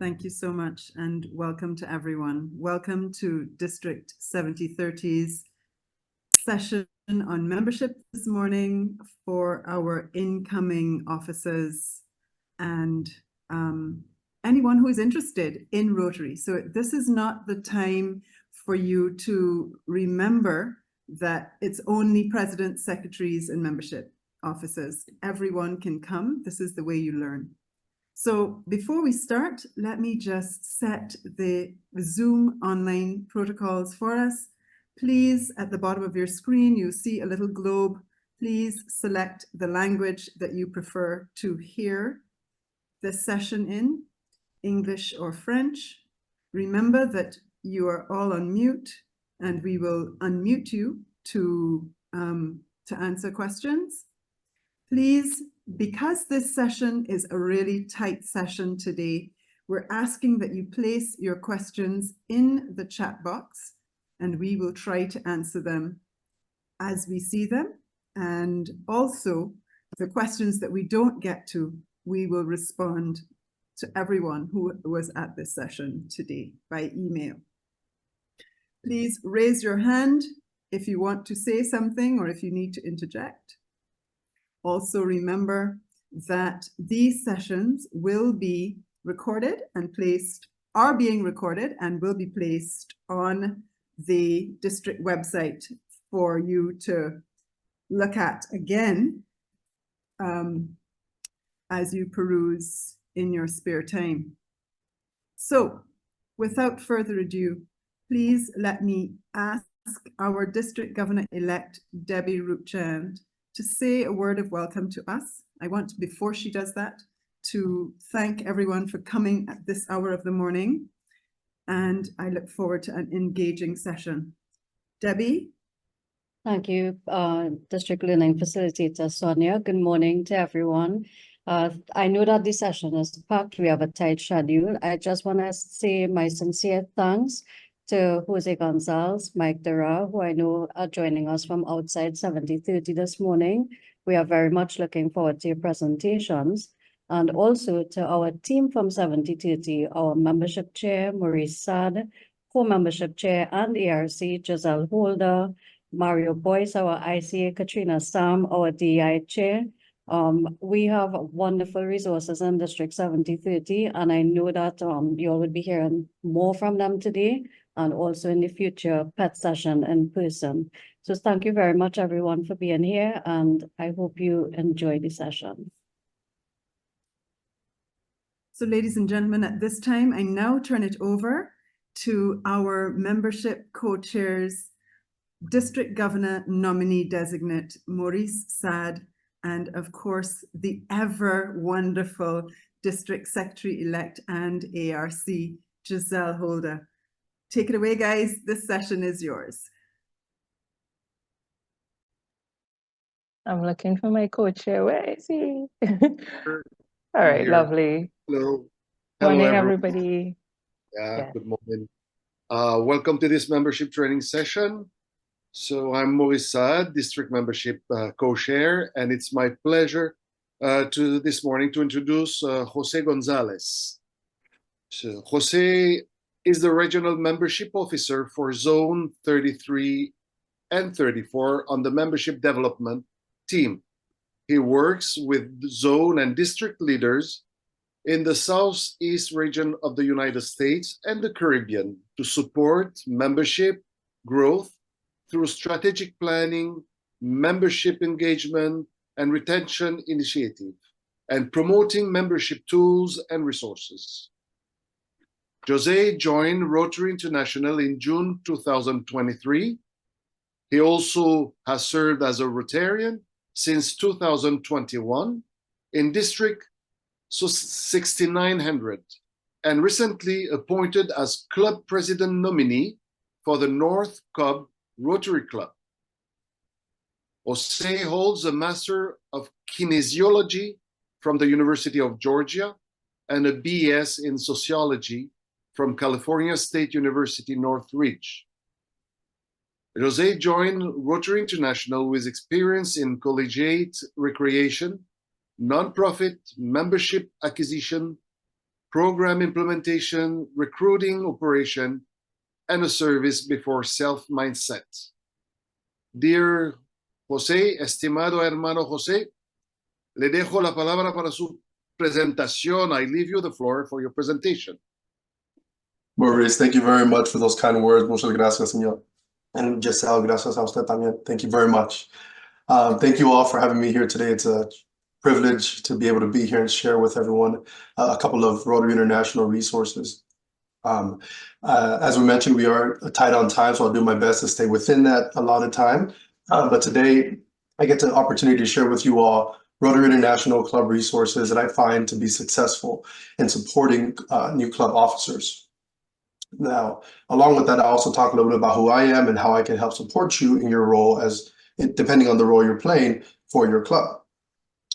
Thank you so much, and welcome to everyone. Welcome to District 7030's session on membership this morning for our incoming officers and anyone who is interested in Rotary. So this is not the time for you to remember that it's only presidents, secretaries, and membership officers. Everyone can come. This is the way you learn. So before we start, let me just set the Zoom online protocols for us. Please, at the bottom of your screen, you see a little globe. Please select the language that you prefer to hear this session in, English or French. Remember that you are all on mute, and we will unmute you to answer questions. Please, because this session is a really tight session today, we're asking that you place your questions in the chat box, and we will try to answer them as we see them. And also, the questions that we don't get to, we will respond to everyone who was at this session today by email. Please raise your hand if you want to say something or if you need to interject. Also remember that these sessions will be recorded and are being recorded and will be placed on the district website for you to look at again as you peruse in your spare time. So without further ado, please let me ask our District Governor-elect, Debbie Rootchand, to say a word of welcome to us. I want, before she does that, to thank everyone for coming at this hour of the morning, and I look forward to an engaging session. Debbie? Thank you, District Learning Facilitator Sonia. Good morning to everyone. I know that this session is packed. We have a tight schedule. I just want to say my sincere thanks to Jose Gonzalez, Mike Dara, who I know are joining us from outside 7030 this morning. We are very much looking forward to your presentations. And also to our team from 7030, our membership chair, Maurice Sad, co-membership chair and ARC, Giselle Holder, Mario Boyce, our ICA, Katrina Sam, our DI chair. We have wonderful resources in District 7030, and I know that you all will be hearing more from them today and also in the future PET session in person. So thank you very much, everyone, for being here, and I hope you enjoy the session. So ladies and gentlemen, at this time, I now turn it over to our membership co-chairs, District Governor nominee designate Maurice Sad, and of course, the ever wonderful District Secretary-elect and ARC, Giselle Holder. Take it away, guys. This session is yours. I'm looking for my co-chair. Where is he? All right, lovely. Hello. Morning, Hello, everybody. Yeah, good morning. Welcome to this membership training session. So I'm Maurice Saad, District Membership Co-Chair, and it's my pleasure this morning to introduce Jose Gonzalez. So Jose is the Regional Membership Officer for Zone 33 and 34 on the Membership Development Team. He works with zone and district leaders in the Southeast region of the United States and the Caribbean to support membership growth through strategic planning, membership engagement, and retention initiative, and promoting membership tools and resources. Jose joined Rotary International in June 2023. He also has served as a Rotarian since 2021 in District 6900, and recently appointed as Club President nominee for the North Cub Rotary Club. Jose holds a Master of Kinesiology from the University of Georgia and a BS in Sociology from California State University Northridge. Jose joined Rotary International with experience in collegiate recreation, nonprofit membership acquisition, program implementation, recruiting, operation, and a service before self mindset. Dear José, estimado hermano José, le dejo la palabra para su presentación. I leave you the floor for your presentation. Maurice, thank you very much for those kind words. Muchas gracias, señor. And Giselle, gracias a usted también. Thank you very much. Thank you all for having me here today. It's a privilege to be able to be here and share with everyone a couple of Rotary International resources. As we mentioned, we are tight on time, so I'll do my best to stay within that allotted time. But today, I get the opportunity to share with you all Rotary International Club resources that I find to be successful in supporting new club officers. Now, along with that, I also talk a little bit about who I am and how I can help support you in your role depending on the role you're playing for your club.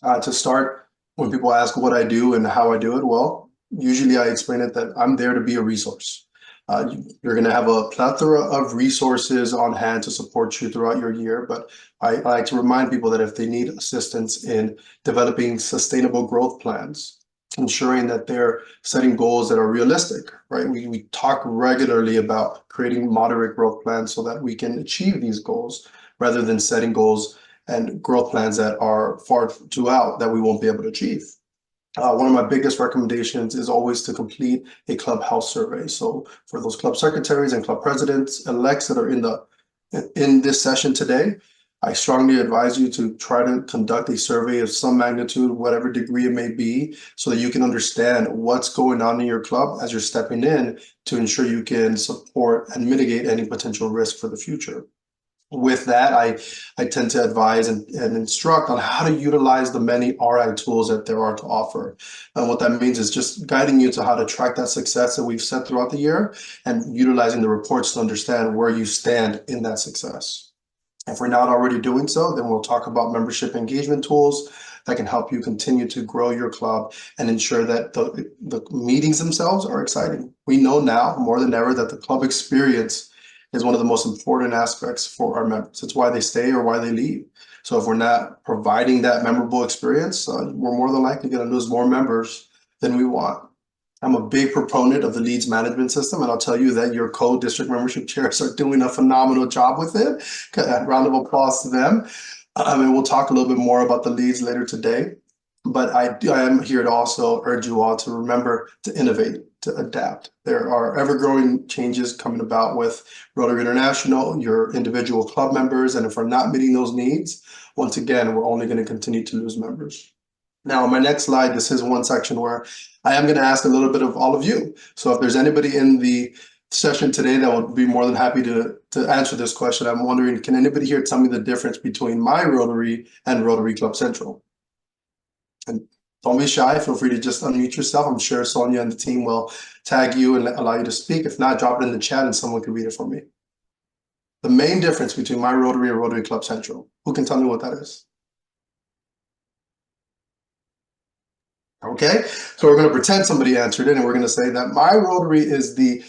To start, when people ask what I do and how I do it, well, usually I explain it that I'm there to be a resource. You're going to have a plethora of resources on hand to support you throughout your year, but I like to remind people that if they need assistance in developing sustainable growth plans, ensuring that they're setting goals that are realistic, right? We talk regularly about creating moderate growth plans so that we can achieve these goals rather than setting goals and growth plans that are far too out that we won't be able to achieve. One of my biggest recommendations is always to complete a club health survey. So for those club secretaries and club presidents elects that are in this session today, I strongly advise you to try to conduct a survey of some magnitude, whatever degree it may be, so that you can understand what's going on in your club as you're stepping in to ensure you can support and mitigate any potential risk for the future. With that, I tend to advise and instruct on how to utilize the many RI tools that there are to offer. And what that means is just guiding you to how to track that success that we've set throughout the year and utilizing the reports to understand where you stand in that success. If we're not already doing so, then we'll talk about membership engagement tools that can help you continue to grow your club and ensure that the meetings themselves are exciting. We know now more than ever that the club experience is one of the most important aspects for our members. It's why they stay or why they leave. So if we're not providing that memorable experience, we're more than likely going to lose more members than we want. I'm a big proponent of the leads management system, and I'll tell you that your co-district membership chairs are doing a phenomenal job with it. Round of applause to them. And we'll talk a little bit more about the leads later today. But I am here to also urge you all to remember to innovate, to adapt. There are ever-growing changes coming about with Rotary International, your individual club members, and if we're not meeting those needs, once again, we're only going to continue to lose members. Now, on my next slide, this is one section where I am going to ask a little bit of all of you. So if there's anybody in the session today that would be more than happy to answer this question, I'm wondering, can anybody here tell me the difference between my Rotary and Rotary Club Central? And don't be shy, feel free to just unmute yourself. I'm sure Sonia and the team will tag you and allow you to speak. If not, drop it in the chat and someone can read it for me. The main difference between my Rotary and Rotary Club Central, who can tell me what that is? Okay, so we're going to pretend somebody answered it and we're going to say that my Rotary is the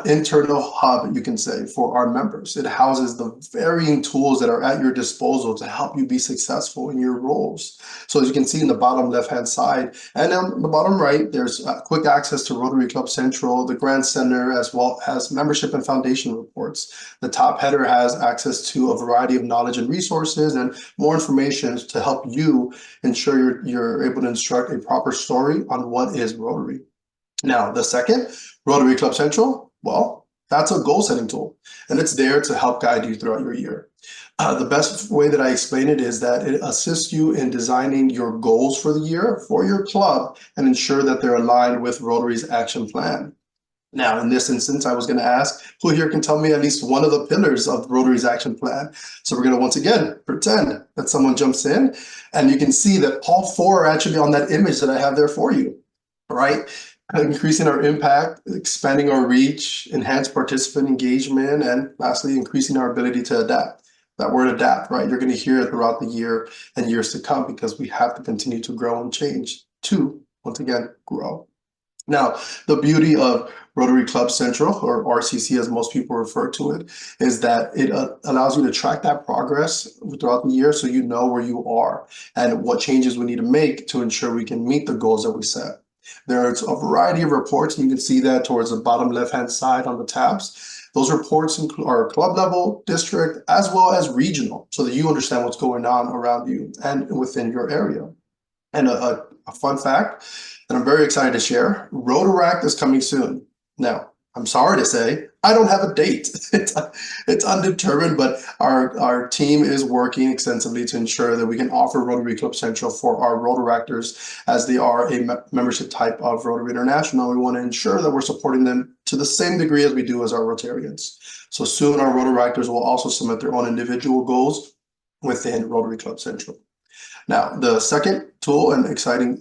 internal hub, you can say, for our members. It houses the varying tools that are at your disposal to help you be successful in your roles. So as you can see in the bottom left-hand side and on the bottom right, there's quick access to Rotary Club Central, the Grant Center, as well as membership and foundation reports. The top header has access to a variety of knowledge and resources and more information to help you ensure you're able to instruct a proper story on what is Rotary. Now, the second, Rotary Club Central, well, that's a goal-setting tool, and it's there to help guide you throughout your year. The best way that I explain it is that it assists you in designing your goals for the year for your club and ensure that they're aligned with Rotary's action plan. Now, in this instance, I was going to ask who here can tell me at least one of the pillars of Rotary's action plan. So we're going to once again pretend that someone jumps in, and you can see that all four are actually on that image that I have there for you, right? Increasing our impact, expanding our reach, enhanced participant engagement, and lastly, increasing our ability to adapt. That word adapt, right? You're going to hear it throughout the year and years to come because we have to continue to grow and change to, once again, grow. Now, the beauty of Rotary Club Central, or RCC as most people refer to it, is that it allows you to track that progress throughout the year so you know where you are and what changes we need to make to ensure we can meet the goals that we set. There's a variety of reports, and you can see that towards the bottom left-hand side on the tabs. Those reports are club level, district, as well as regional, so that you understand what's going on around you and within your area. And a fun fact that I'm very excited to share, Rotary is coming soon. Now, I'm sorry to say, I don't have a date. It's undetermined, but our team is working extensively to ensure that we can offer Rotary Club Central for our Rotaractors, as they are a membership type of Rotary International. We want to ensure that we're supporting them to the same degree as we do as our Rotarians. So soon our Rotaractors will also submit their own individual goals within Rotary Club Central. Now, the second tool and exciting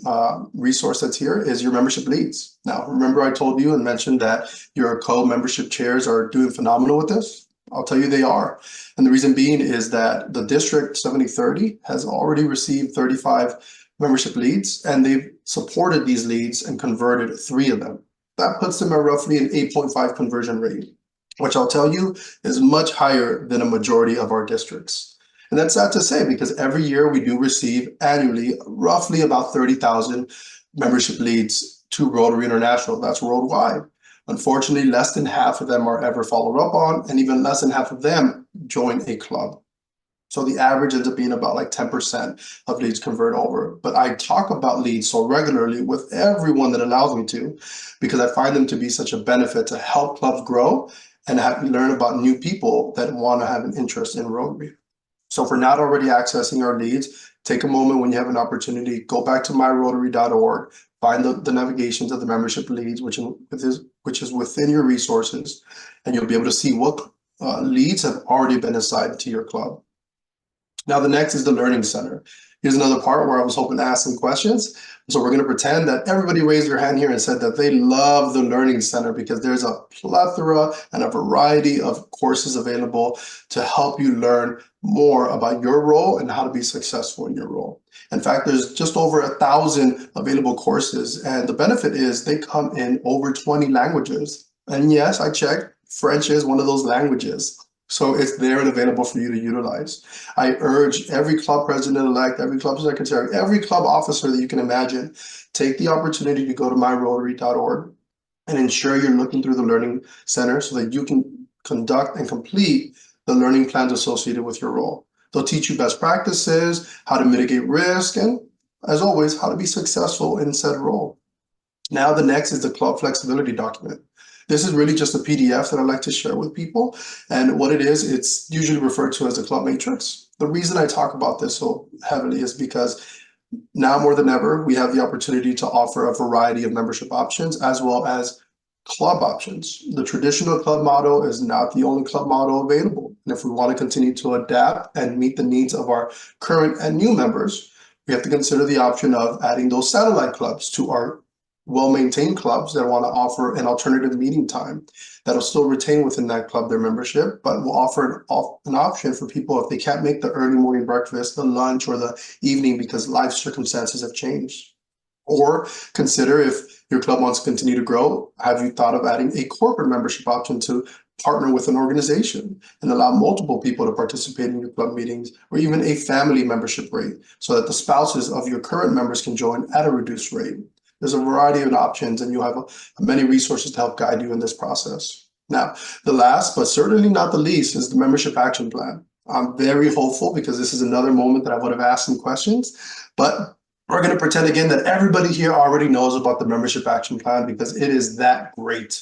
resource that's here is your membership leads. Now, remember I told you and mentioned that your co-membership chairs are doing phenomenal with this? I'll tell you they are. And the reason being is that the District 7030 has already received 35 membership leads, and they've supported these leads and converted 3 of them. That puts them at roughly an 8.5 conversion rate, which I'll tell you is much higher than a majority of our districts. And that's sad to say, because every year we do receive annually roughly about 30,000 membership leads to Rotary International. That's worldwide. Unfortunately, less than half of them are ever followed up on, and even less than half of them join a club. So the average ends up being about like 10% of leads convert over. But I talk about leads so regularly with everyone that allows me to, because I find them to be such a benefit to help clubs grow and learn about new people that want to have an interest in Rotary. So if we're not already accessing our leads, take a moment when you have an opportunity, go back to myrotary.org, find the navigations of the membership leads, which is within your resources, and you'll be able to see what leads have already been assigned to your club. Now, the next is the Learning Center. Here's another part where I was hoping to ask some questions. So we're going to pretend that everybody raised their hand here and said that they love the Learning Center, because there's a plethora and a variety of courses available to help you learn more about your role and how to be successful in your role. In fact, there's just over 1,000 available courses, and the benefit is they come in over 20 languages. And yes, I checked, French is one of those languages. So it's there and available for you to utilize. I urge every club president-elect, every club secretary, every club officer that you can imagine, take the opportunity to go to myrotary.org and ensure you're looking through the Learning Center so that you can conduct and complete the learning plans associated with your role. They'll teach you best practices, how to mitigate risk, and as always, how to be successful in said role. Now, the next is the club flexibility document. This is really just a PDF that I like to share with people. And what it is, it's usually referred to as a club matrix. The reason I talk about this so heavily is because now more than ever, we have the opportunity to offer a variety of membership options as well as club options. The traditional club model is not the only club model available. And if we want to continue to adapt and meet the needs of our current and new members, we have to consider the option of adding those satellite clubs to our well-maintained clubs that want to offer an alternative meeting time that'll still retain within that club their membership, but will offer an option for people if they can't make the early morning breakfast, the lunch, or the evening because life circumstances have changed. Or consider, if your club wants to continue to grow, have you thought of adding a corporate membership option to partner with an organization and allow multiple people to participate in your club meetings, or even a family membership rate so that the spouses of your current members can join at a reduced rate? There's a variety of options, and you have many resources to help guide you in this process. Now, the last, but certainly not the least, is the membership action plan. I'm very hopeful because this is another moment that I would have asked some questions, but we're going to pretend again that everybody here already knows about the membership action plan because it is that great.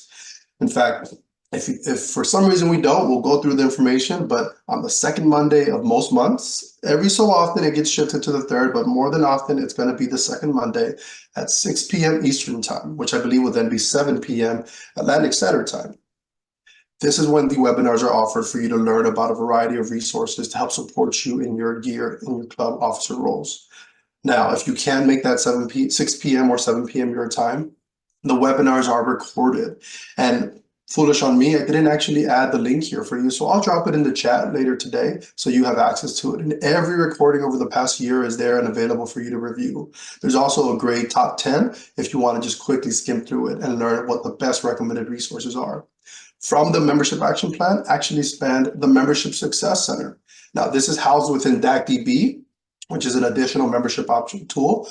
In fact, if for some reason we don't, we'll go through the information, but on the second Monday of most months, every so often it gets shifted to the third, but more than often it's going to be the second Monday at 6 p.m. Eastern time, which I believe will then be 7 p.m. Atlantic Standard Time. This is when the webinars are offered for you to learn about a variety of resources to help support you in your gear in your club officer roles. Now, if you can make that 6 p.m. or 7 p.m. your time, the webinars are recorded. And foolish on me, I didn't actually add the link here for you, so I'll drop it in the chat later today so you have access to it. And every recording over the past year is there and available for you to review. There's also a great top 10 if you want to just quickly skim through it and learn what the best recommended resources are. From the membership action plan, actually spanned the Membership Success Center. Now, this is housed within DACDB, which is an additional membership option tool.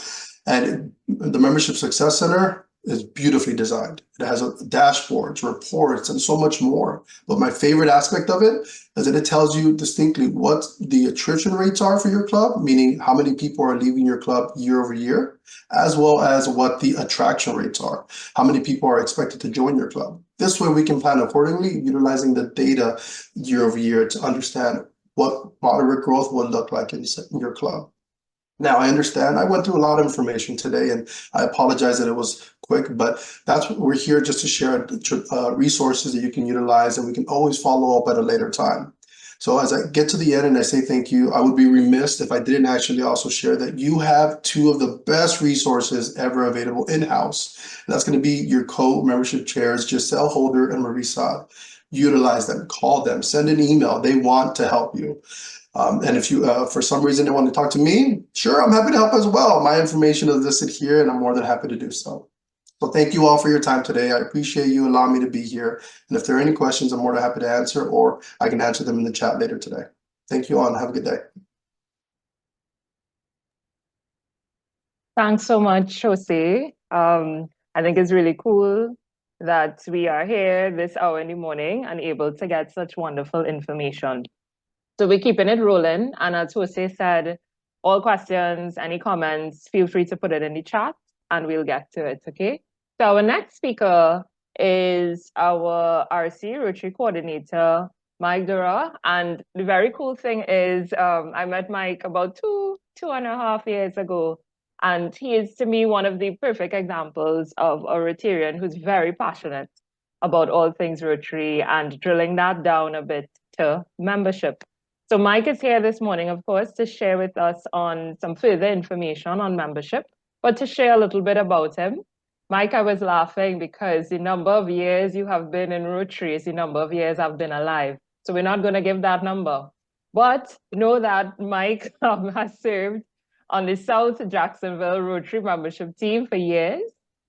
And the Membership Success Center is beautifully designed. It has dashboards, reports, and so much more. But my favorite aspect of it is that it tells you distinctly what the attrition rates are for your club, meaning how many people are leaving your club year over year, as well as what the attraction rates are, how many people are expected to join your club. This way we can plan accordingly, utilizing the data year over year to understand what moderate growth will look like in your club. Now, I understand I went through a lot of information today, and I apologize that it was quick, but that's what we're here just to share resources that you can utilize, and we can always follow up at a later time. So as I get to the end and I say thank you, I would be remiss if I didn't actually also share that you have two of the best resources ever available in-house. And that's going to be your co-membership chairs, Giselle Holder and Marie Saad. Utilize them, call them, send an email. They want to help you. And if you, for some reason, want to talk to me, sure, I'm happy to help as well. My information is listed here, and I'm more than happy to do so. So thank you all for your time today. I appreciate you allowing me to be here. And if there are any questions, I'm more than happy to answer, or I can answer them in the chat later today. Thank you all, and have a good day. Thanks so much, Jose. I think it's really cool that we are here this hour in the morning and able to get such wonderful information. So we're keeping it rolling. And as Jose said, all questions, any comments, feel free to put it in the chat and we'll get to it, okay? So our next speaker is our RC Rotary Coordinator, Mike Dura. And the very cool thing is I met Mike about two and a half years ago. And he is, to me, one of the perfect examples of a Rotarian who's very passionate about all things Rotary and drilling that down a bit to membership. So Mike is here this morning, of course, to share with us on some further information on membership, but to share a little bit about him. Mike, I was laughing because the number of years you have been in Rotary is the number of years I've been alive. So we're not going to give that number. But know that Mike has served on the South Jacksonville Rotary membership team for years.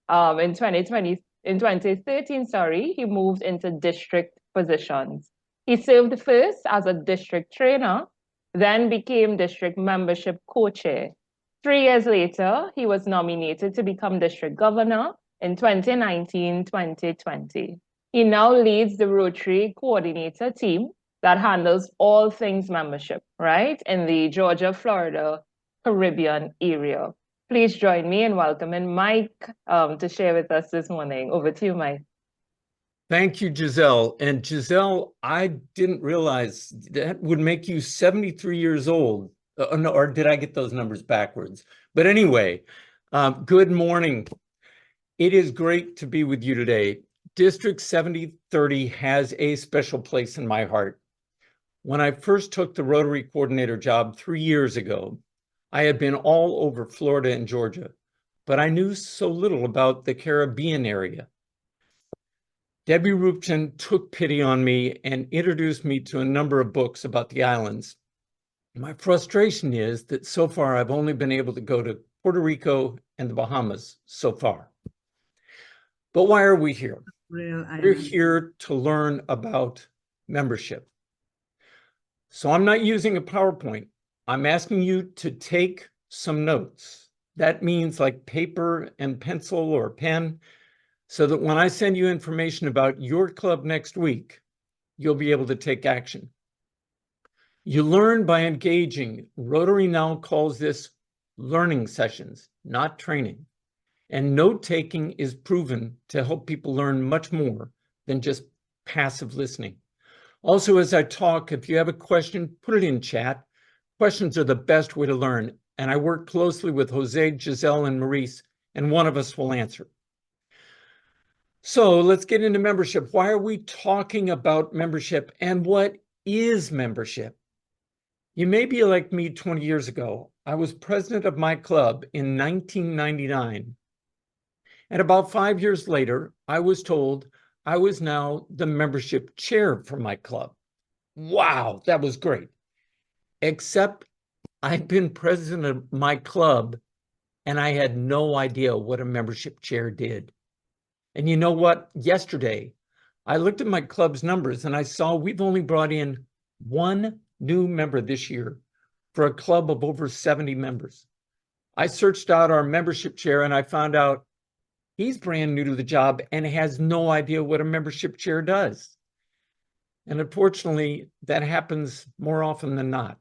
In 2013, he moved into district positions. He served first as a district trainer, then became district membership co-chair. 3 years later, he was nominated to become district governor in 2019-2020. He now leads the Rotary coordinator team that handles all things membership, right, in the Georgia, Florida, Caribbean area. Please join me in welcoming Mike to share with us this morning. Over to you, Mike. Thank you, Giselle. And Giselle, I didn't realize that would make you 73 years old. No, or did I get those numbers backwards? But anyway, good morning. It is great to be with you today. District 7030 has a special place in my heart. When I first took the Rotary coordinator job 3 years ago, I had been all over Florida and Georgia, but I knew so little about the Caribbean area. Debbie Rupchen took pity on me and introduced me to a number of books about the islands. My frustration is that so far I've only been able to go to Puerto Rico and the Bahamas so far. But why are we here? We're here to learn about membership. So I'm not using a PowerPoint. I'm asking you to take some notes. That means like paper and pencil or pen, so that when I send you information about your club next week, you'll be able to take action. You learn by engaging. Rotary now calls this learning sessions, not training. And note-taking is proven to help people learn much more than just passive listening. Also, as I talk, if you have a question, put it in chat. Questions are the best way to learn. And I work closely with Jose, Giselle, and Maurice, and one of us will answer. So let's get into membership. Why are we talking about membership, and what is membership? You may be like me 20 years ago. I was president of my club in 1999. And about 5 years later, I was told I was now the membership chair for my club. Wow, that was great. Except I've been president of my club and I had no idea what a membership chair did. And you know what? Yesterday, I looked at my club's numbers and I saw we've only brought in 1 new member this year for a club of over 70 members. I searched out our membership chair and I found out he's brand new to the job and has no idea what a membership chair does. And unfortunately, that happens more often than not.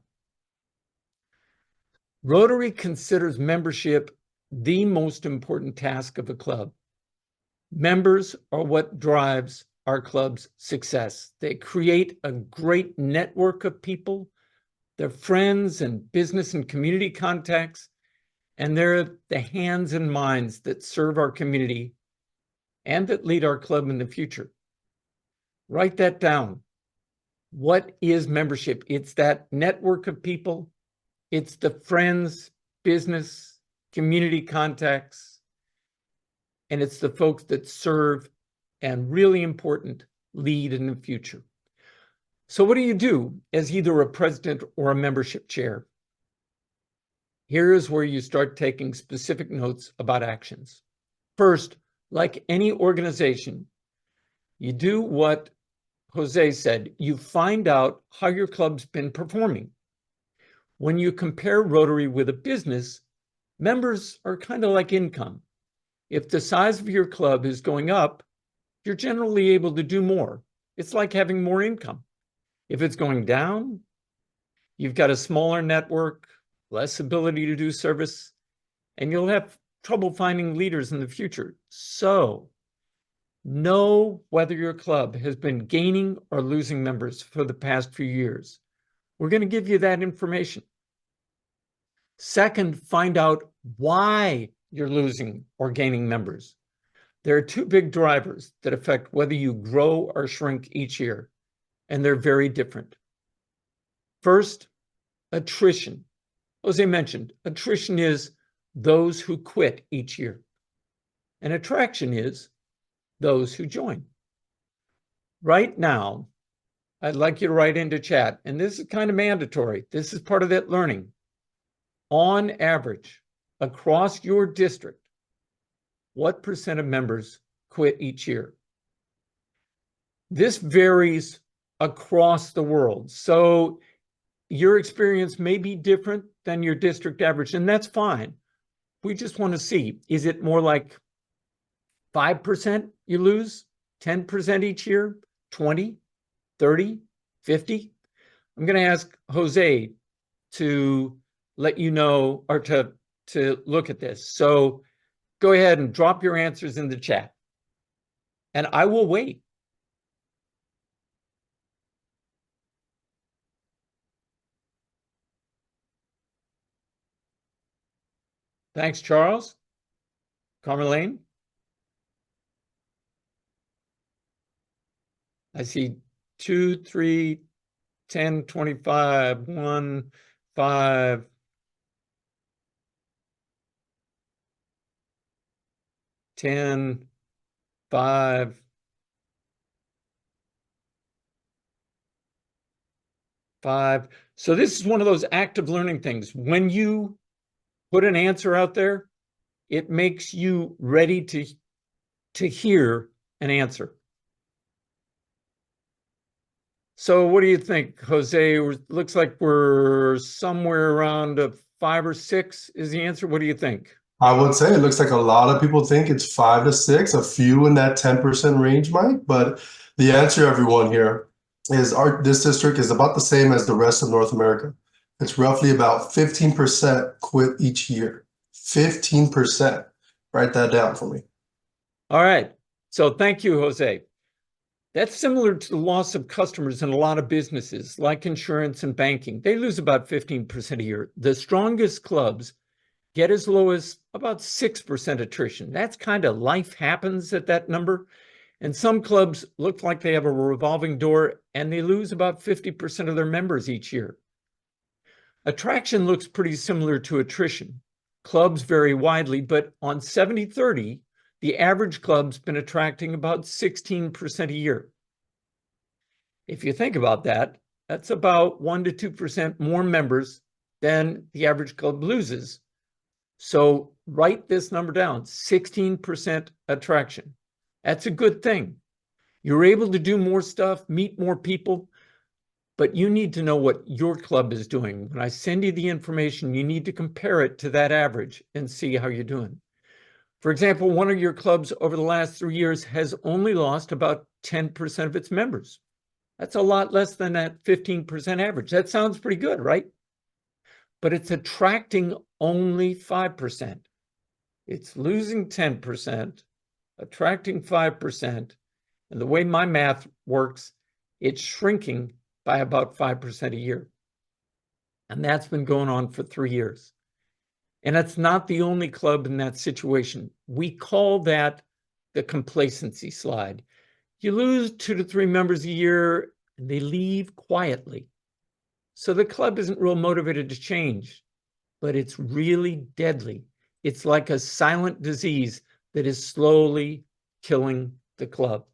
Rotary considers membership the most important task of a club. Members are what drives our club's success. They create a great network of people, their friends and business and community contacts, and they're the hands and minds that serve our community and that lead our club in the future. Write that down. What is membership? It's that network of people. It's the friends, business, community contacts, and it's the folks that serve and, really important, lead in the future. So what do you do as either a president or a membership chair? Here is where you start taking specific notes about actions. First, like any organization, you do what Jose said. You find out how your club's been performing. When you compare Rotary with a business, members are kind of like income. If the size of your club is going up, you're generally able to do more. It's like having more income. If it's going down, you've got a smaller network, less ability to do service, and you'll have trouble finding leaders in the future. So, know whether your club has been gaining or losing members for the past few years. We're going to give you that information. Second, find out why you're losing or gaining members. There are two big drivers that affect whether you grow or shrink each year, and they're very different. First, attrition. Jose mentioned, attrition is those who quit each year, and attraction is those who join. Right now, I'd like you to write into chat, and this is kind of mandatory. This is part of that learning. On average, across your district, what % of members quit each year? This varies across the world. So your experience may be different than your district average, and that's fine. We just want to see, is it more like 5% you lose, 10% each year, 20, 30, 50? I'm going to ask Jose to let you know, or to look at this. So go ahead and drop your answers in the chat, and I will wait. Thanks, Charles. Carmelane? I see 2, 3, 10, 25, 1, 5. 10, 5, 5. So this is one of those active learning things. When you put an answer out there, it makes you ready to hear an answer. So what do you think, Jose? Looks like we're somewhere around a 5 or 6 is the answer. What do you think? I would say it looks like a lot of people think it's 5 to 6, a few in that 10% range, Mike. But the answer, everyone, here is this district is about the same as the rest of North America. It's roughly about 15% quit each year. 15%. Write that down for me. All right. So thank you, Jose. That's similar to the loss of customers in a lot of businesses like insurance and banking. They lose about 15% a year. The strongest clubs get as low as about 6% attrition. That's kind of life happens at that number. And some clubs look like they have a revolving door and they lose about 50% of their members each year. Attraction looks pretty similar to attrition. Clubs vary widely, but on 70-30, the average club's been attracting about 16% a year. If you think about that, that's about 1 to 2% more members than the average club loses. So write this number down, 16% attraction. That's a good thing. You're able to do more stuff, meet more people. but you need to know what your club is doing. When I send you the information, you need to compare it to that average and see how you're doing. For example, one of your clubs over the last 3 years has only lost about 10% of its members. That's a lot less than that 15% average. That sounds pretty good, right? But it's attracting only 5%. It's losing 10%, attracting 5%. And the way my math works, it's shrinking by about 5% a year. And that's been going on for 3 years. And it's not the only club in that situation. We call that the complacency slide. You lose 2 to 3 members a year and they leave quietly. So the club isn't real motivated to change, but it's really deadly. It's like a silent disease that is slowly killing the club.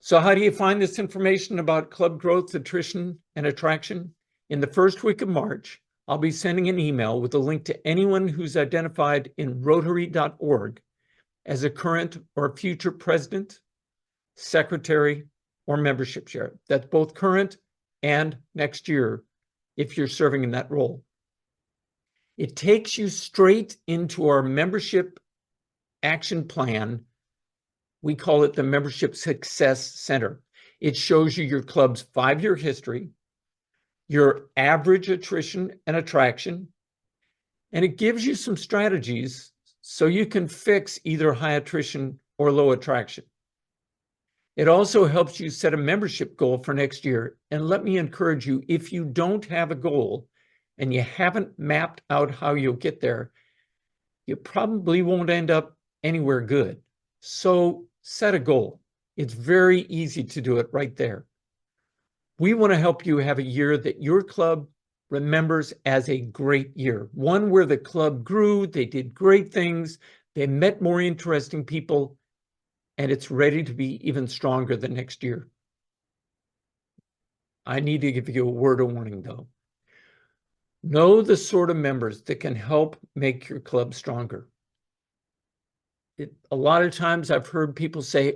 So how do you find this information about club growth, attrition, and attraction? In the first week of March, I'll be sending an email with a link to anyone who's identified in Rotary.org as a current or future president, secretary, or membership chair. That's both current and next year if you're serving in that role. It takes you straight into our membership action plan. We call it the Membership Success Center. It shows you your club's 5-year history, your average attrition and attraction, and it gives you some strategies so you can fix either high attrition or low attraction. It also helps you set a membership goal for next year. And let me encourage you, if you don't have a goal and you haven't mapped out how you'll get there, you probably won't end up anywhere good. So set a goal. It's very easy to do it right there. We want to help you have a year that your club remembers as a great year, one where the club grew, they did great things, they met more interesting people, and it's ready to be even stronger the next year. I need to give you a word of warning, though. Know the sort of members that can help make your club stronger. A lot of times I've heard people say,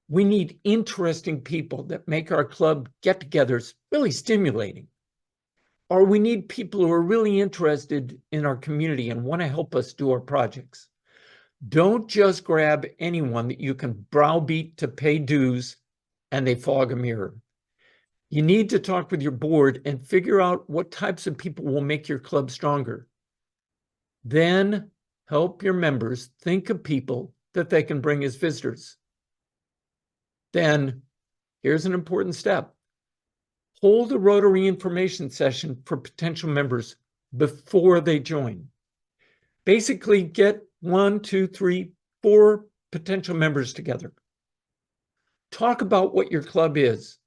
we need interesting people that make our club get-togethers really stimulating. Or we need people who are really interested in our community and want to help us do our projects. Don't just grab anyone that you can browbeat to pay dues and they fog a mirror. You need to talk with your board and figure out what types of people will make your club stronger. Then help your members think of people that they can bring as visitors. Then, here's an important step. Hold a Rotary information session for potential members before they join. Basically, get 1, 2, 3, 4 potential members together. Talk about what your club is,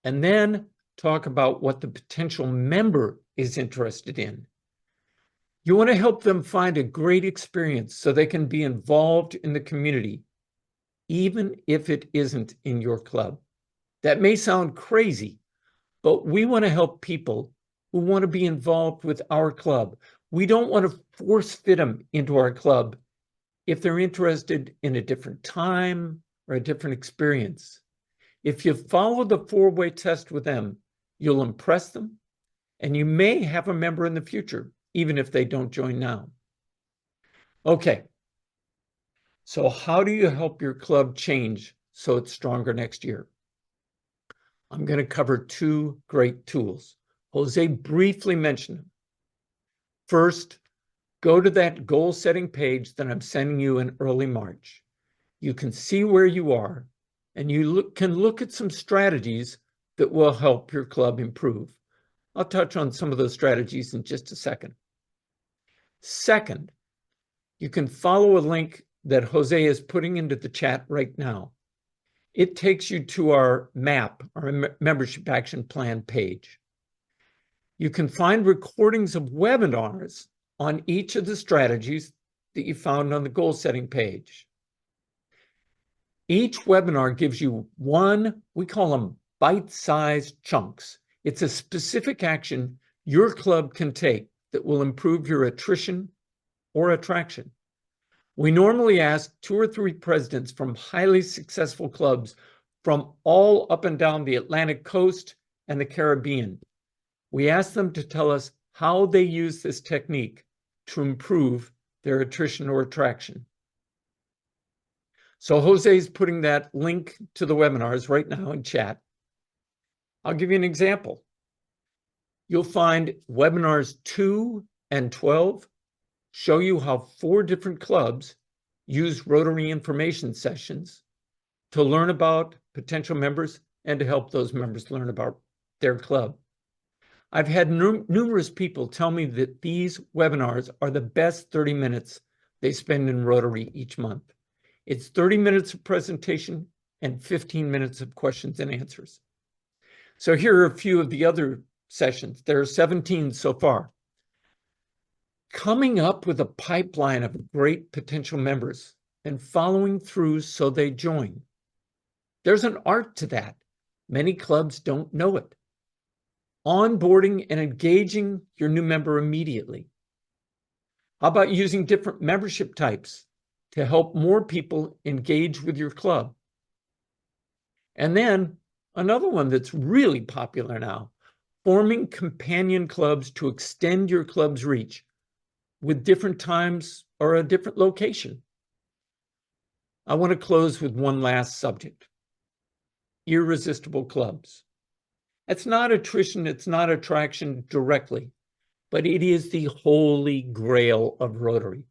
and then talk about what the potential member is interested in. You want to help them find a great experience so they can be involved in the community, even if it isn't in your club. That may sound crazy, but we want to help people who want to be involved with our club. We don't want to force fit them into our club if they're interested in a different time or a different experience. If you follow the 4-way test with them, you'll impress them, and you may have a member in the future, even if they don't join now. Okay, so how do you help your club change so it's stronger next year? I'm going to cover 2 great tools. Jose briefly mentioned them. First, go to that goal-setting page that I'm sending you in early March. You can see where you are, and you can look at some strategies that will help your club improve. I'll touch on some of those strategies in just a second. Second, you can follow a link that Jose is putting into the chat right now. It takes you to our map, our membership action plan page. You can find recordings of webinars on each of the strategies that you found on the goal setting page. Each webinar gives you one, we call them bite-sized chunks. It's a specific action your club can take that will improve your attrition or attraction. We normally ask 2 or 3 presidents from highly successful clubs from all up and down the Atlantic coast and the Caribbean. We asked them to tell us how they use this technique to improve their attrition or attraction. So Jose's putting that link to the webinars right now in chat. I'll give you an example. You'll find webinars 2 and 12 show you how 4 different clubs use Rotary information sessions to learn about potential members and to help those members learn about their club. I've had numerous people tell me that these webinars are the best 30 minutes they spend in Rotary each month. It's 30 minutes of presentation and 15 minutes of questions and answers. So here are a few of the other sessions. There are 17 so far. Coming up with a pipeline of great potential members and following through so they join. There's an art to that. Many clubs don't know it. Onboarding and engaging your new member immediately. How about using different membership types to help more people engage with your club? And then another one that's really popular now, forming companion clubs to extend your club's reach with different times or a different location. I want to close with one last subject, irresistible clubs. It's not attrition, it's not attraction directly, but it is the holy grail of Rotary.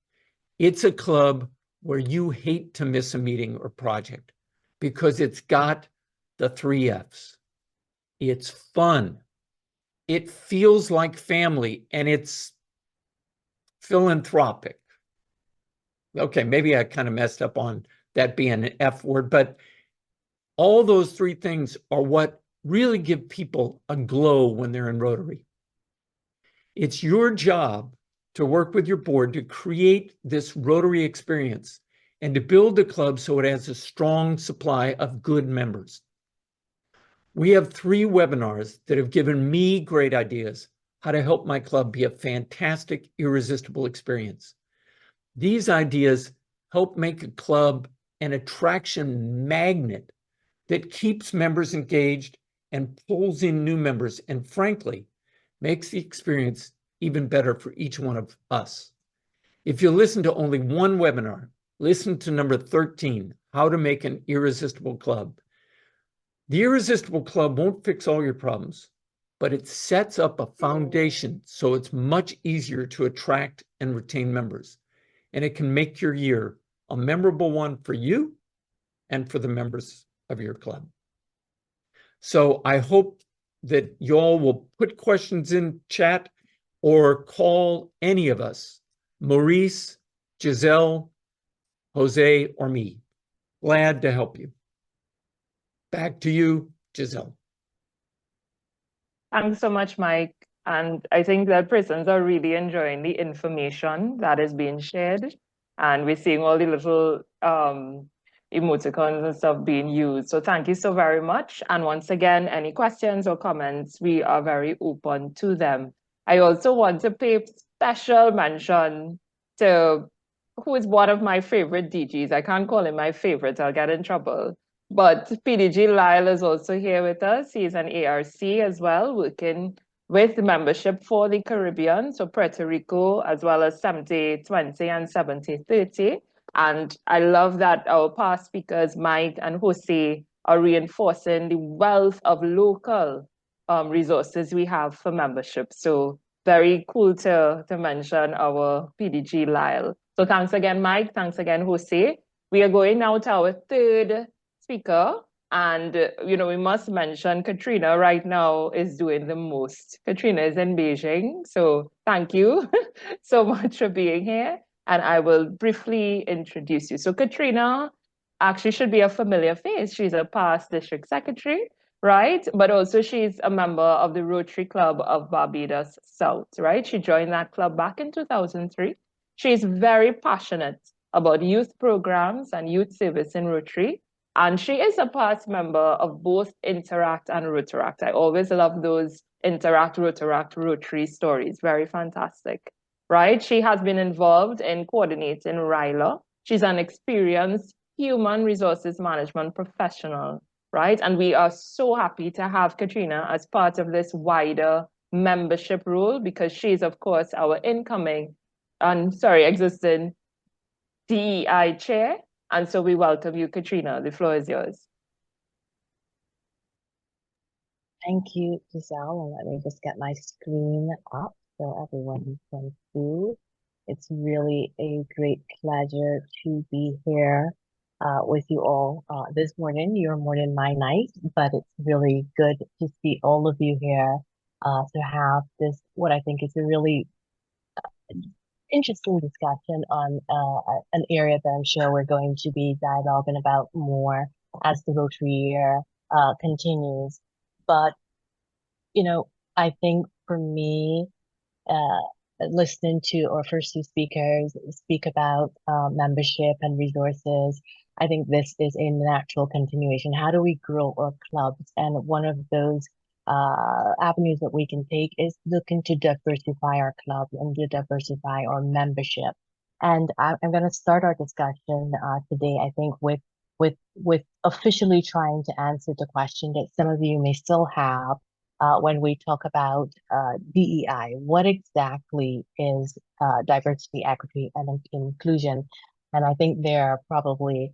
It's a club where you hate to miss a meeting or project because it's got the 3 F's. It's fun. It feels like family, and it's philanthropic. Okay, maybe I kind of messed up on that being an F word, but all those 3 things are what really give people a glow when they're in Rotary. It's your job to work with your board to create this Rotary experience and to build the club so it has a strong supply of good members. We have 3 webinars that have given me great ideas how to help my club be a fantastic, irresistible experience. These ideas help make a club an attraction magnet that keeps members engaged and pulls in new members, and frankly, makes the experience even better for each one of us. If you listen to only one webinar, listen to number 13, How to Make an Irresistible Club. The Irresistible Club won't fix all your problems, but it sets up a foundation so it's much easier to attract and retain members. And it can make your year a memorable one for you and for the members of your club. So I hope that you all will put questions in chat or call any of us, Maurice, Giselle, Jose, or me. Glad to help you. Back to you, Giselle. Thanks so much, Mike. And I think that persons are really enjoying the information that is being shared. And we're seeing all the little emoticons and stuff being used. So thank you so very much. And once again, any questions or comments, we are very open to them. I also want to pay special mention to who is one of my favorite DGs. I can't call him my favorite, I'll get in trouble. But PDG Lyle is also here with us. He's an ARC as well, working with the membership for the Caribbean, so Puerto Rico, as well as 70-20 and 70-30. And I love that our past speakers, Mike and Jose, are reinforcing the wealth of local resources we have for membership. So very cool to mention our PDG Lyle. So thanks again, Mike. Thanks again, Jose. We are going now to our 3rd speaker. And, we must mention Katrina right now is doing the most. Katrina is in Beijing. So thank you so much for being here. And I will briefly introduce you. So Katrina actually should be a familiar face. She's a past district secretary, right? But also she's a member of the Rotary Club of Barbados South, right? She joined that club back in 2003. She's very passionate about youth programs and youth service in Rotary. And she is a past member of both Interact and Rotaract. I always love those Interact, Rotaract, Rotary stories. Very fantastic, right? She has been involved in coordinating RILA. She's an experienced human resources management professional right? And we are so happy to have Katrina as part of this wider membership role because she's, of course, our existing DEI chair. And so we welcome you, Katrina. The floor is yours. Thank you, Giselle. And let me just get my screen up so everyone can see. It's really a great pleasure to be here with you all this morning. Your morning, my night, but it's really good to see all of you here to have this, what I think is a really interesting discussion on an area that I'm sure we're going to be dialoguing about more as the Rotary year continues. But you know, I think for me, listening to our first two speakers speak about membership and resources, I think this is a natural continuation. How do we grow our clubs? And one of those avenues that we can take is looking to diversify our clubs and to diversify our membership. And I'm going to start our discussion today, I think, with officially trying to answer the question that some of you may still have when we talk about DEI. What exactly is diversity, equity, and inclusion? And I think there are probably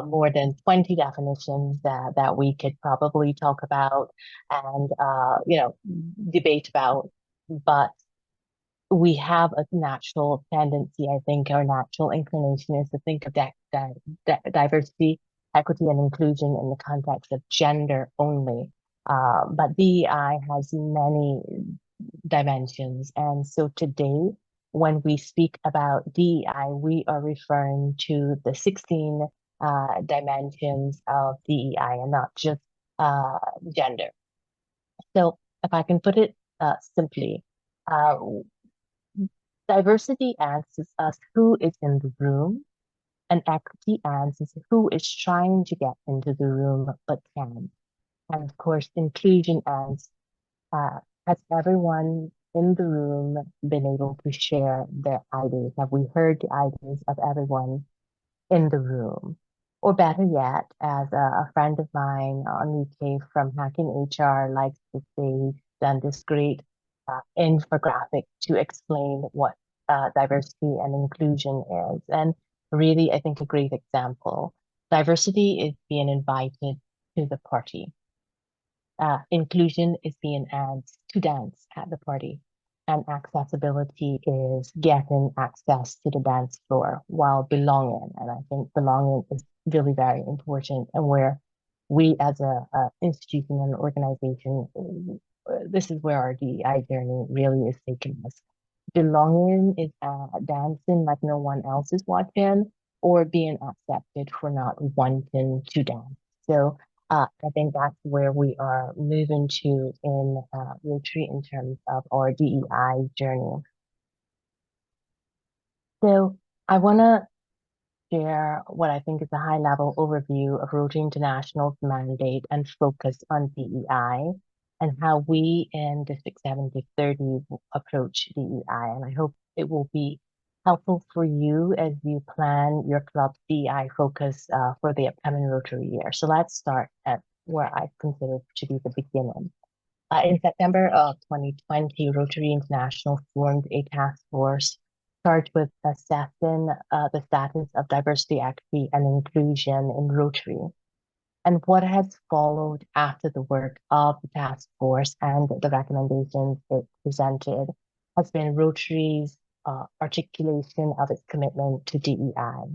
more than 20 definitions that we could probably talk about and debate about. But we have a natural tendency, I think, our natural inclination is to think of diversity, equity, and inclusion in the context of gender only. But DEI has many dimensions. And so today, when we speak about DEI, we are referring to the 16 dimensions of DEI and not just gender. So if I can put it simply, diversity asks us who is in the room, and equity asks who is trying to get into the room but can't. And of course, inclusion asks, has everyone in the room been able to share their ideas? Have we heard the ideas of everyone in the room? Or better yet, as a friend of mine, Enrique from Hacking HR, likes to say, he's done this great infographic to explain what diversity and inclusion is. And really, I think a great example. Diversity is being invited to the party. Inclusion is being asked to dance at the party. And accessibility is getting access to the dance floor while belonging. And I think belonging is really very important. And where we as a institution and organization, this is where our DEI journey really is taking us. Belonging is dancing like no one else is watching, or being accepted for not wanting to dance. So I think that's where we are moving to in Rotary in terms of our DEI journey. So I want to share what I think is a high-level overview of Rotary International's mandate and focus on DEI and how we in District 7030 approach DEI. And I hope it will be helpful for you as you plan your club's DEI focus for the upcoming Rotary year. So let's start at where I consider to be the beginning. In September of 2020, Rotary International formed a task force charged with assessing the status of diversity, equity, and inclusion in Rotary. And what has followed after the work of the task force and the recommendations it presented has been Rotary's articulation of its commitment to DEI.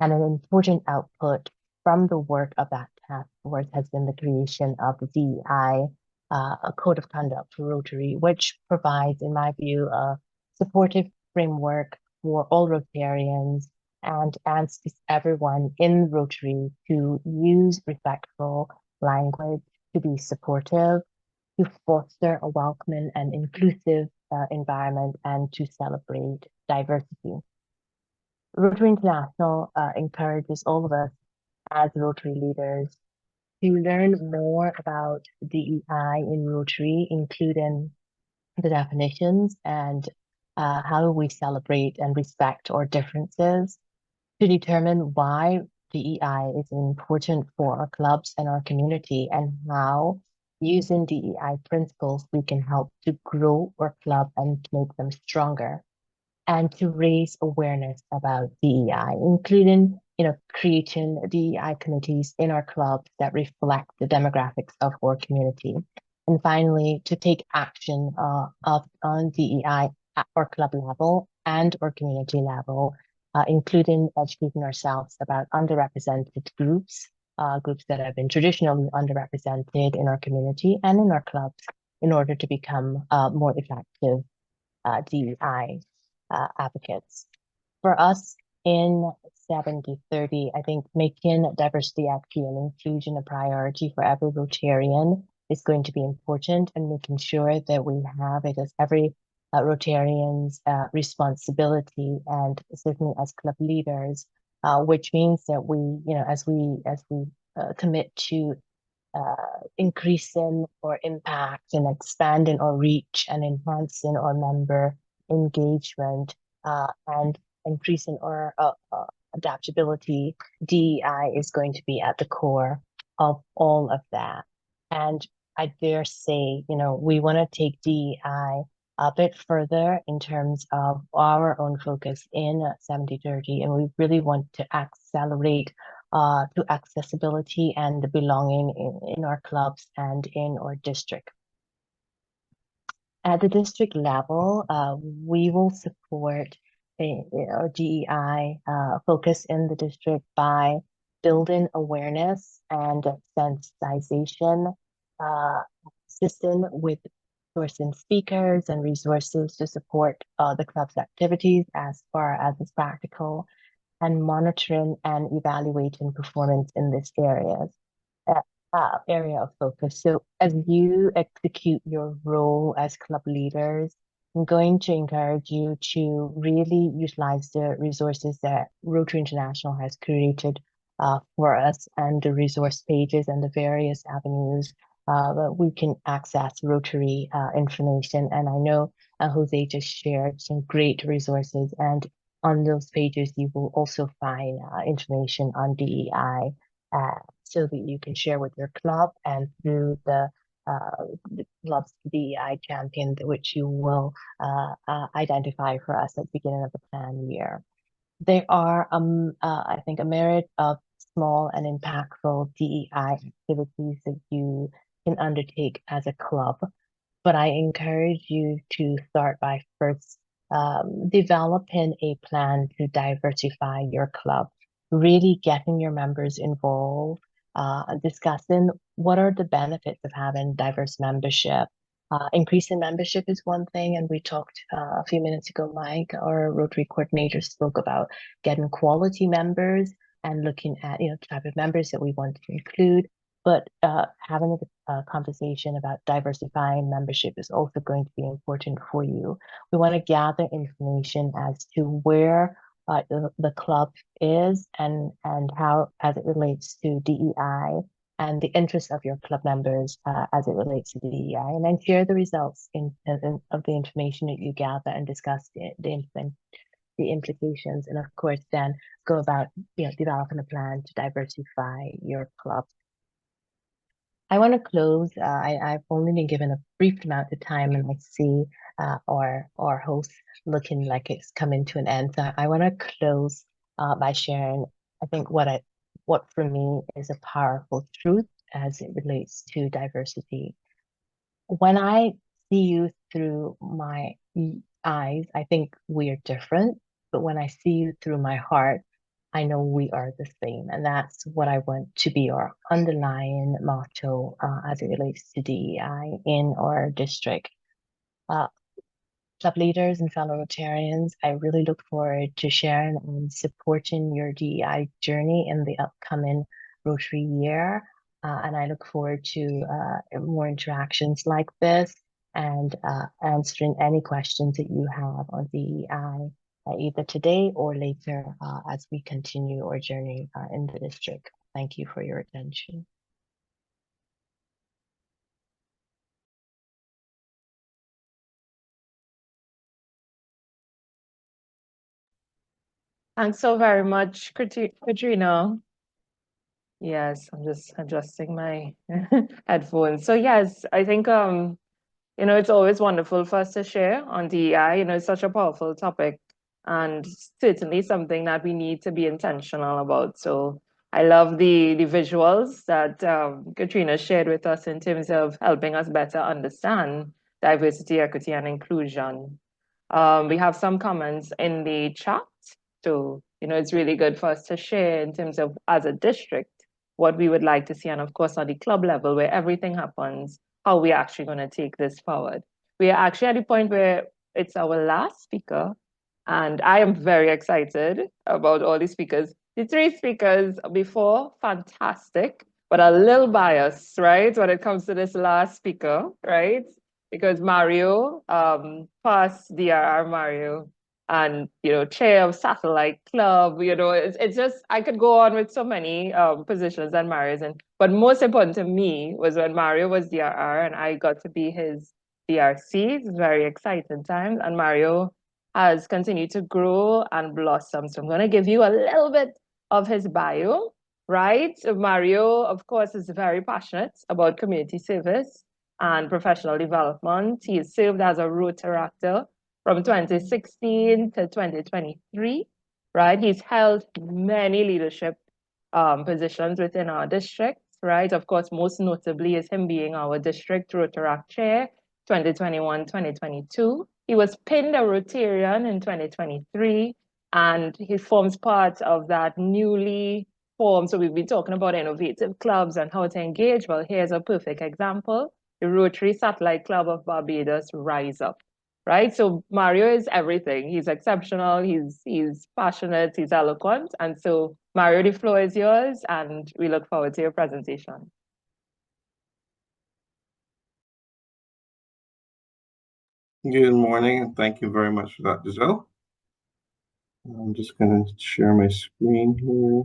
And an important output from the work of that task force has been the creation of the DEI a code of conduct for Rotary, which provides, in my view, a supportive framework for all Rotarians and asks everyone in Rotary to use respectful language, to be supportive, to foster a welcoming and inclusive environment, and to celebrate diversity. Rotary International encourages all of us as Rotary leaders to learn more about DEI in Rotary, including the definitions and how we celebrate and respect our differences, to determine why DEI is important for our clubs and our community, and how using DEI principles we can help to grow our club and make them stronger, and to raise awareness about DEI, including creating DEI committees in our clubs that reflect the demographics of our community. And finally, to take action on DEI at our club level and our community level, including educating ourselves about underrepresented groups, groups that have been traditionally underrepresented in our community and in our clubs, in order to become more effective DEI advocates. For us in 7030, I think making diversity, equity, and inclusion a priority for every Rotarian is going to be important, and making sure that we have it as every Rotarian's responsibility, and certainly as club leaders, which means that we, as we commit to increasing our impact and expanding our reach and enhancing our member engagement, and increasing our adaptability, DEI is going to be at the core of all of that. And I dare say, we want to take DEI a bit further in terms of our own focus in 7030, and we really want to accelerate to accessibility and belonging in our clubs and in our district. At the district level, we will support our DEI focus in the district by building awareness and sensitization, assisting with sourcing speakers and resources to support the club's activities as far as is practical, and monitoring and evaluating performance in this area of focus. So as you execute your role as club leaders, I'm going to encourage you to really utilize the resources that Rotary International has created for us, and the resource pages and the various avenues that we can access Rotary information. And I know Jose just shared some great resources, and on those pages, you will also find information on DEI, so that you can share with your club, and through the club's DEI champion, which you will identify for us at the beginning of the plan year. There are, I think, a myriad of small and impactful DEI activities that you can undertake as a club, but I encourage you to start by first developing a plan to diversify your club, really getting your members involved, discussing what are the benefits of having diverse membership. Increasing membership is one thing, and we talked a few minutes ago, Mike, our Rotary coordinator, spoke about getting quality members and looking at the type of members that we want to include. But having a conversation about diversifying membership is also going to be important for you. We want to gather information as to where the club is, and how, as it relates to DEI, and the interests of your club members as it relates to DEI, and then share the results of the information that you gather, and discuss the implications, and of course then go about developing a plan to diversify your club. I want to close. I've only been given a brief amount of time, and I see our host looking like it's coming to an end. So I want to close by sharing, I think, what for me is a powerful truth as it relates to diversity. When I see you through my eyes, I think we are different, but when I see you through my heart, I know we are the same. And that's what I want to be our underlying motto as it relates to DEI in our district. Club leaders and fellow Rotarians, I really look forward to sharing and supporting your DEI journey in the upcoming Rotary year. And I look forward to more interactions like this, and answering any questions that you have on DEI, either today or later as we continue our journey in the district. Thank you for your attention. Thanks so very much, Katrina. Yes, I'm just adjusting my headphones. So yes, I think it's always wonderful for us to share on DEI. It's such a powerful topic and certainly something that we need to be intentional about. So I love the visuals that Katrina shared with us in terms of helping us better understand diversity, equity, and inclusion. We have some comments in the chat. So, it's really good for us to share in terms of, as a district, what we would like to see. And of course, on the club level, where everything happens, how we're actually going to take this forward. We are actually at the point where it's our last speaker. And I am very excited about all the speakers. The three speakers before, fantastic, but a little biased, right? When it comes to this last speaker, right? Because Mario, past DRR Mario, and chair of satellite club, it's just, I could go on with so many positions that Mario's in, but most important to me was when Mario was DRR and I got to be his DRC. It's very exciting time, and Mario has continued to grow and blossom. So I'm going to give you a little bit of his bio, right? So Mario, of course, is very passionate about community service and professional development. He has served as a Rotary actor from 2016 to 2023, right? He's held many leadership positions within our district, right? Of course, most notably is him being our district Rotaract chair, 2021-2022. He was pinned a Rotarian in 2023, and he forms part of that newly formed, so we've been talking about innovative clubs and how to engage. Well, here's a perfect example, the Rotary Satellite Club of Barbados, Rise Up. Right, so Mario is everything. He's exceptional. He's passionate. He's eloquent. And so, Mario, the floor is yours, and we look forward to your presentation. Good morning, and thank you very much for that, Giselle. I'm just going to share my screen here.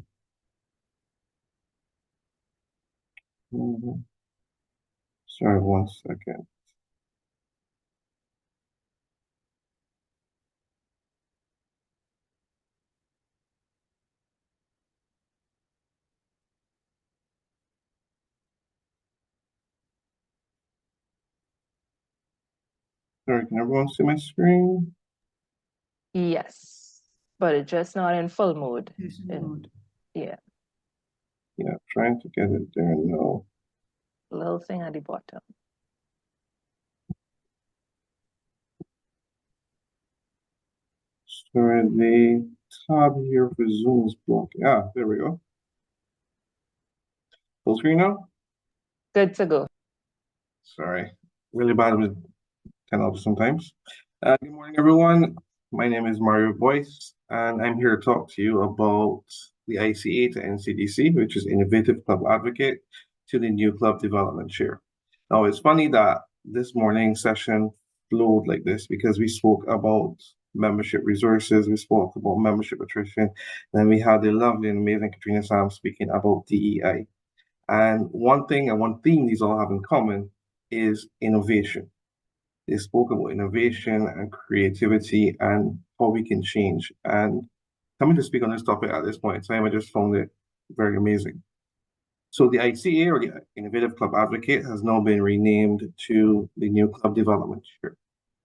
Sorry, 1 second. Sorry, can everyone see my screen? Yes, but it's just not in full mode. Yeah. Yeah, trying to get it there now. Little thing at the bottom. Sorry, the tab here for Zoom is blocking. Ah, there we go. Full screen now? Good to go. Sorry, really bad with technology sometimes. Good morning, everyone. My name is Mario Boyce, and I'm here to talk to you about the ICA to NCDC, which is Innovative Club Advocate, to the new club development chair. Now, it's funny that this morning's session flowed like this because we spoke about membership resources, we spoke about membership attrition, and we had the lovely and amazing Katrina Sam speaking about DEI. And one thing and one theme these all have in common is innovation. They spoke about innovation and creativity and how we can change. And coming to speak on this topic at this point in time, I just found it very amazing. So the ICA, or the Innovative Club Advocate, has now been renamed to the new Club Development Chair.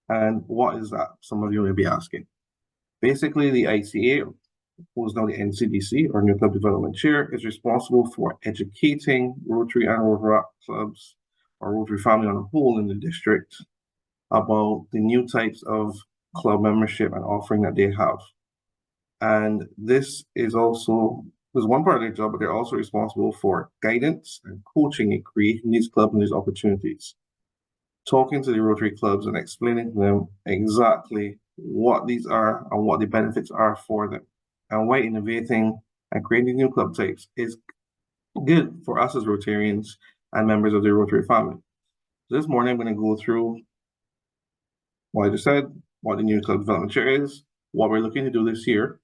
And what is that? Some of you may be asking. Basically, the ICA, who is now the NCDC, or New Club Development Chair, is responsible for educating Rotary and Rotaract clubs, or Rotary family on a whole in the district, about the new types of club membership and offering that they have. And this is one part of their job, but they're also responsible for guidance and coaching in creating these clubs and these opportunities. Talking to the Rotary clubs and explaining to them exactly what these are and what the benefits are for them, and why innovating and creating new club types is good for us as Rotarians and members of the Rotary family. So this morning, I'm going to go through what I just said, what the new club development chair is, what we're looking to do this year,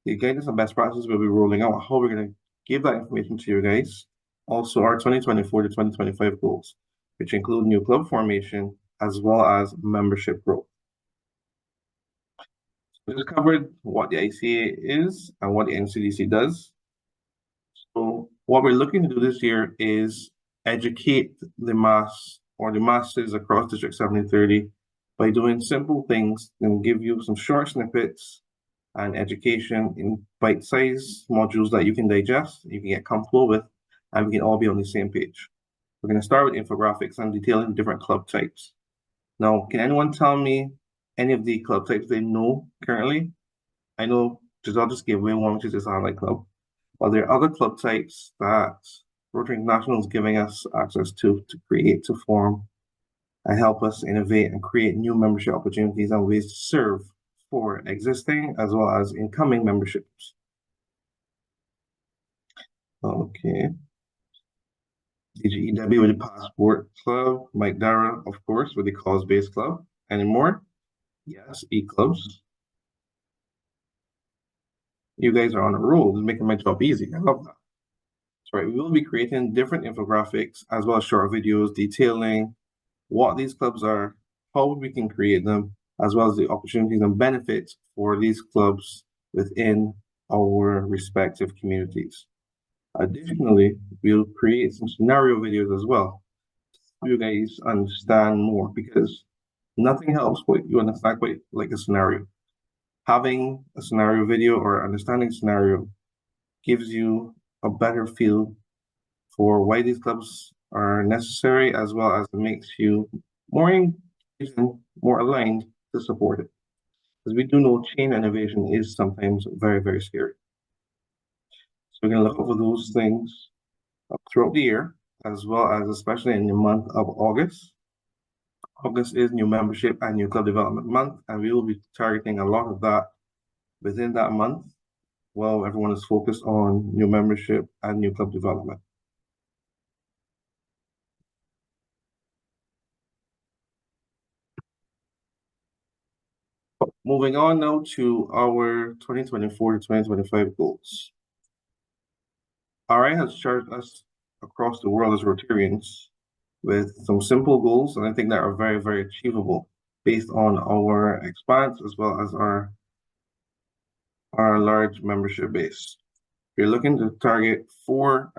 the guidance and best practices we'll be rolling out, how we're going to give that information to you guys. Also, our 2024 to 2025 goals, which include new club formation as well as membership growth. We just covered what the ICA is and what the NCDC does. So What we're looking to do this year is educate the mass or the masses across District 7030 by doing simple things and give you some short snippets and education in bite-sized modules that you can digest, you can get comfortable with, and we can all be on the same page. We're going to start with infographics and detailing different club types. Now, can anyone tell me any of the club types they know currently? I know Giselle just gave away one, which is the Satellite Club. Are there other club types that Rotary International is giving us access to create, to form, and help us innovate and create new membership opportunities and ways to serve for existing as well as incoming memberships? Okay. DGEW with the Passport Club, Mike Dara, of course, with the Cause-Based Club. Any more? Yes, E-Clubs. You guys are on a roll. It's making my job easy. I love that. That's right. We will be creating different infographics as well as short videos detailing what these clubs are, how we can create them, as well as the opportunities and benefits for these clubs within our respective communities. Additionally, we'll create some scenario videos as well so you guys understand more, because nothing helps what you understand quite like a scenario. Having a scenario video or understanding scenario gives you a better feel for why these clubs are necessary, as well as it makes you more engaged and more aligned to support it. Because we do know change and innovation is sometimes very, very scary. So we're going to look over those things throughout the year, as well as especially in the month of August. August is new membership and new club development month, and we will be targeting a lot of that within that month while everyone is focused on new membership and new club development. Moving on now to our 2024 to 2025 goals. RI has charged us across the world as Rotarians with some simple goals, and I think that are very, very achievable based on our expanse as well as our large membership base. We're looking to target four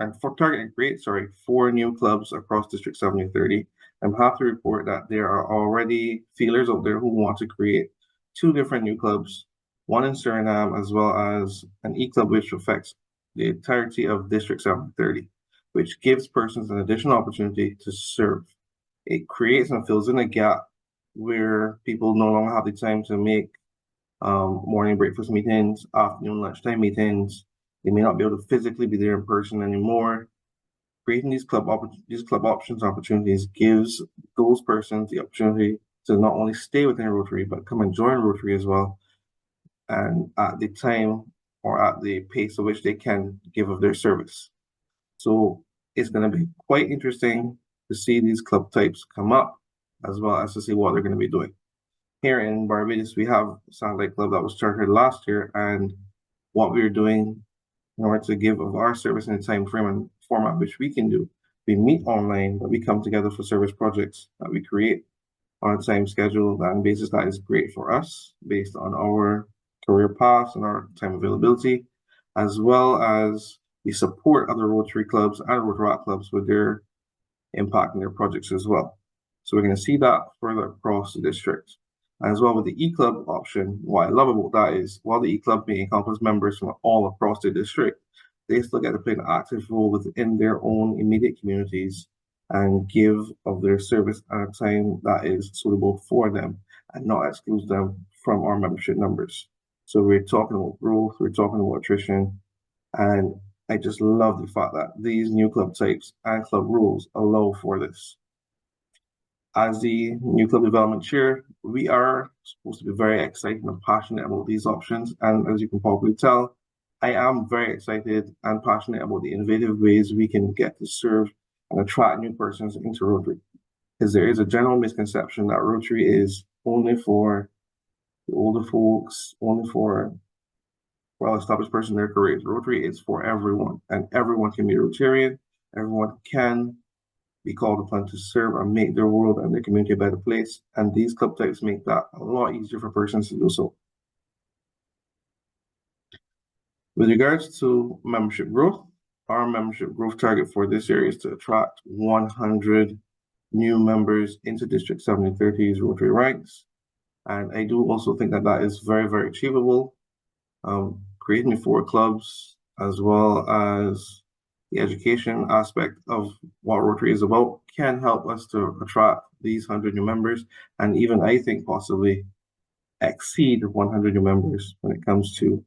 new clubs across District 7030. I'm happy to report that there are already feelers out there who want to create 2 different new clubs, one in Suriname as well as an E-Club which affects the entirety of District 730, which gives persons an additional opportunity to serve. It creates and fills in a gap where people no longer have the time to make morning breakfast meetings, afternoon lunchtime meetings. They may not be able to physically be there in person anymore. Creating these club options opportunities gives those persons the opportunity to not only stay within a Rotary, but come and join Rotary as well, and at the time or at the pace at which they can give of their service. So it's going to be quite interesting to see these club types come up, as well as to see what they're going to be doing. Here in Barbados, we have a Satellite Club that was started last year, and what we're doing in order to give of our service in a time frame and format which we can do. We meet online, but we come together for service projects that we create on a time schedule and basis that is great for us based on our career paths and our time availability, as well as we support other Rotary clubs and Rotaract clubs with their impact in their projects as well. So we're going to see that further across the district. As well with the E-Club option, what I love about that is while the E-Club may encompass members from all across the district, they still get to play an active role within their own immediate communities and give of their service at a time that is suitable for them and not exclude them from our membership numbers. So we're talking about growth, we're talking about attrition, and I just love the fact that these new club types and club rules allow for this. As the new club development chair, we are supposed to be very excited and passionate about these options. And as you can probably tell, I am very excited and passionate about the innovative ways we can get to serve and attract new persons into Rotary. Because there is a general misconception that Rotary is only for the older folks, only for well-established persons in their careers. Rotary is for everyone, and everyone can be a Rotarian. Everyone can be called upon to serve and make their world and their community a better place. And these club types make that a lot easier for persons to do so. With regards to membership growth, our membership growth target for this year is to attract 100 new members into District 7030's Rotary ranks. And I do also think that that is very, very achievable. Creating 4 clubs, as well as the education aspect of what Rotary is about, can help us to attract these 100 new members, and even, I think, possibly exceed 100 new members when it comes to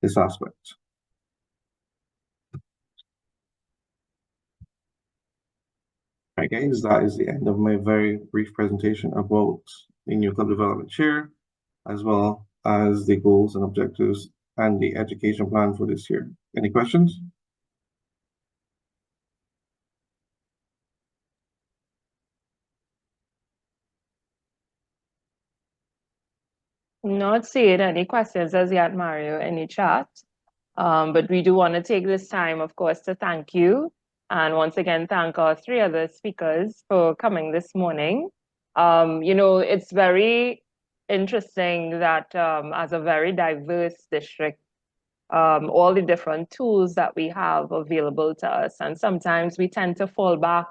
this aspect. All right, guys, that is the end of my very brief presentation about the new club development chair, as well as the goals and objectives and the education plan for this year. Any questions? Not seeing any questions as yet, Mario, in the chat. But we do want to take this time, of course, to thank you. And once again, thank our 3 other speakers for coming this morning. You know, it's very interesting that as a very diverse district, all the different tools that we have available to us. And sometimes we tend to fall back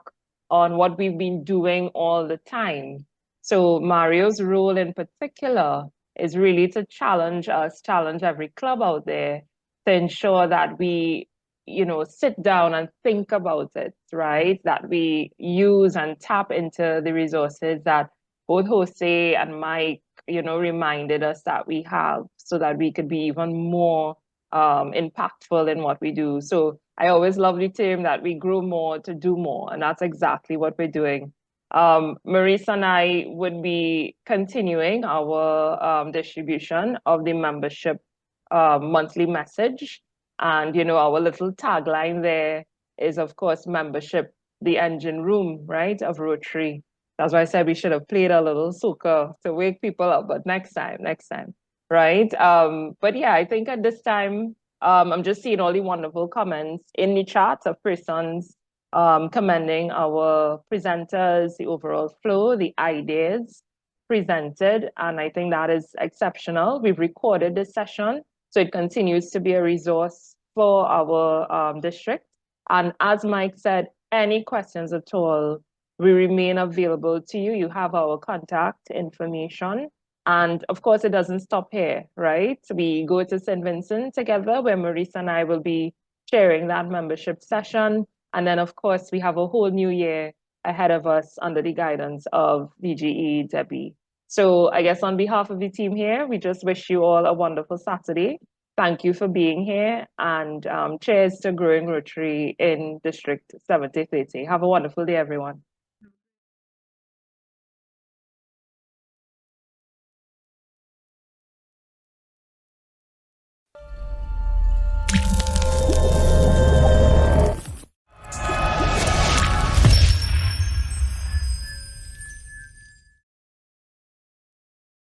on what we've been doing all the time. So Mario's role in particular is really to challenge us, challenge every club out there to ensure that we, you know, sit down and think about it, right? That we use and tap into the resources that both Jose and Mike, you know, reminded us that we have, so that we could be even more impactful in what we do. So I always love the term that we grow more to do more, and that's exactly what we're doing. Marisa and I would be continuing our distribution of the membership monthly message. And, you know, our little tagline there is, of course, membership, the engine room, right, of Rotary. That's why I said we should have played a little soca to wake people up, but next time, right? But yeah, I think at this time, I'm just seeing all the wonderful comments in the chat of persons commending our presenters, the overall flow, the ideas presented, and I think that is exceptional. We've recorded this session, so it continues to be a resource for our district. And as Mike said, any questions at all, we remain available to you. You have our contact information. And of course, it doesn't stop here, right? We go to St. Vincent together, where Marisa and I will be sharing that membership session. And then, of course, we have a whole new year ahead of us under the guidance of DGE Debbie. So I guess on behalf of the team here, we just wish you all a wonderful Saturday. Thank you for being here, and cheers to growing Rotary in District 7030. Have a wonderful day, everyone.